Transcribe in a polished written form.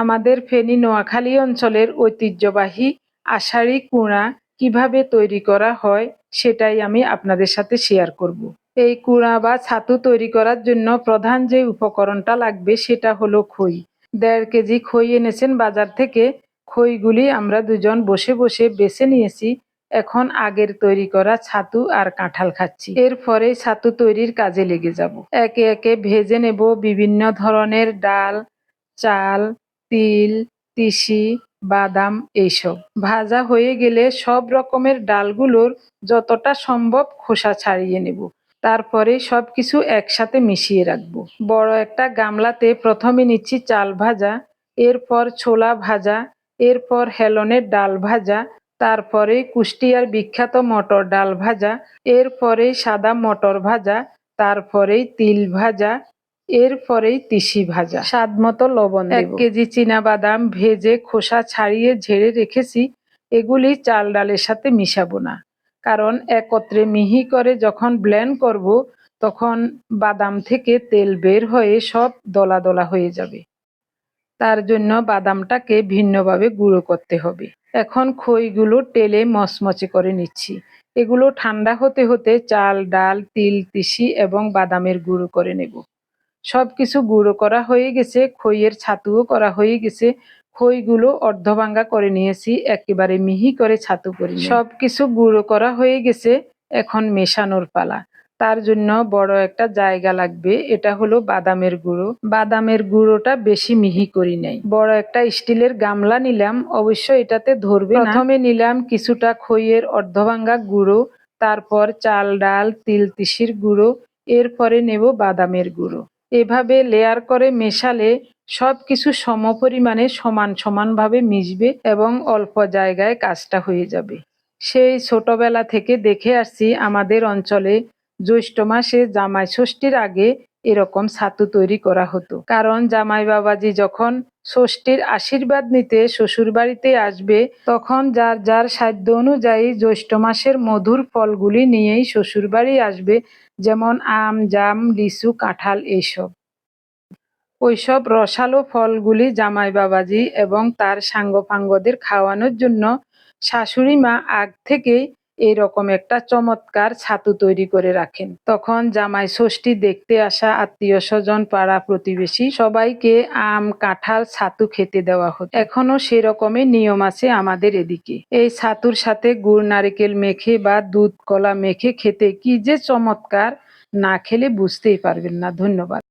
আমাদের ফেনী নোয়াখালী অঞ্চলের ঐতিহ্যবাহী আষাঢ়ি কুড়া কিভাবে তৈরি করা হয় সেটাই আমি আপনাদের সাথে শেয়ার করব। এই কুড়া বা ছাতু তৈরি করার জন্য প্রধান যে উপকরণটা লাগবে সেটা হলো খই। 1.5 কেজি খই এনেছেন বাজার থেকে। খইগুলি আমরা দুজন বসে বসে বেছে নিয়েছি। এখন আগের তৈরি করা ছাতু আর কাঁঠাল খাচ্ছি। এরপরে ছাতু তৈরির কাজে লেগে যাব। একে একে ভেজে নেব বিভিন্ন ধরনের ডাল, চাল, তিল, তিসি, বাদাম এইসব। ভাজা হয়ে গেলে সব রকমের ডালগুলোর যতটা সম্ভব খোসা ছাড়িয়ে নেব। তারপরে সবকিছু একসাথে মিশিয়ে রাখবো। বড় একটা গামলাতে প্রথমে নিচ্ছি চাল ভাজা, এরপর ছোলা ভাজা, এরপর হেলনের ডাল ভাজা, তারপরে কুষ্টিয়ার বিখ্যাত মটর ডাল ভাজা, এরপরে সাদা মটর ভাজা, তারপরেই তিল ভাজা, এরপরেই তিসি ভাজা। স্বাদ মতো লবণ দেব। 1 কেজি চীনাবাদাম ভেজে খোসা ছাড়িয়ে ঝেড়ে রেখেছি। এগুলি চাল ডালের সাথে মিশাবো না, কারণ একত্রে মিহি করে যখন ব্লেন্ড করব তখন বাদাম থেকে তেল বের হয়ে সব দলা দলা হয়ে যাবে। তার জন্য বাদামটাকে ভিন্নভাবে গুঁড়ো করতে হবে। এখন খইগুলো টেলে মচমচে করে নিচ্ছি। এগুলো ঠান্ডা হতে হতে চাল, ডাল, তিল, তিসি এবং বাদামের গুঁড়ো করে নেব। সবকিছু গুঁড়ো করা হয়ে গেছে, খইয়ের ছাতুও করা হয়ে গেছে। খইগুলো অর্ধভাঙ্গা করে নিয়েছি, একেবারে মিহি করে ছাতু করে সবকিছু গুঁড়ো করা হয়ে গেছে। এখন মেশানোর পালা। তার জন্য বড় একটা জায়গা লাগবে। এটা হলো বাদামের গুঁড়ো। বাদামের গুঁড়োটা বেশি মিহি করি নাই। বড় একটা স্টিলের গামলা নিলাম, অবশ্য এটাতে ধরবে না। প্রথমে নিলাম কিছুটা খইয়ের অর্ধভাঙ্গা গুঁড়ো, তারপর চাল, ডাল, তিল, তিসির গুঁড়ো, এরপরে নেব বাদামের গুঁড়ো। এভাবে লেয়ার করে মেশালে সবকিছু সমপরিমাণে সমান সমানভাবে মিশবে এবং অল্প জায়গায় কাজটা হয়ে যাবে। সেই ছোটবেলা থেকে দেখে আসছি আমাদের অঞ্চলে জ্যৈষ্ঠ মাসে জামাই ষষ্ঠীর আগে এরকম ছাতু তৈরি করা হতো। কারণ জামাই বাবাজি যখন ষষ্ঠীর আশীর্বাদ নিতে শ্বশুর বাড়িতে আসবে তখন যার যার সাধ্য অনুযায়ী জ্যৈষ্ঠ মাসের মধুর ফলগুলি নিয়েই শ্বশুর বাড়ি আসবে, যেমন আম, জাম, লিচু, কাঁঠাল এইসব। ওইসব রসালো ফলগুলি জামাই বাবাজি এবং তার সাঙ্গপাঙ্গদের খাওয়ানোর জন্য শাশুড়ি মা আগ থেকেই এইরকম একটা চমৎকার ছাতু তৈরি করে রাখেন। তখন জামাই ষষ্ঠী দেখতে আসা আত্মীয় স্বজন, পাড়া প্রতিবেশী সবাইকে আম, কাঁঠাল, ছাতু খেতে দেওয়া হতো। এখনো সেরকমই নিয়ম আছে আমাদের এদিকে। এই ছাতুর সাথে গুড় নারিকেল মেখে বা দুধ কলা মেখে খেতে কি যে চমৎকার, না খেলে বুঝতেই পারবেন না। ধন্যবাদ।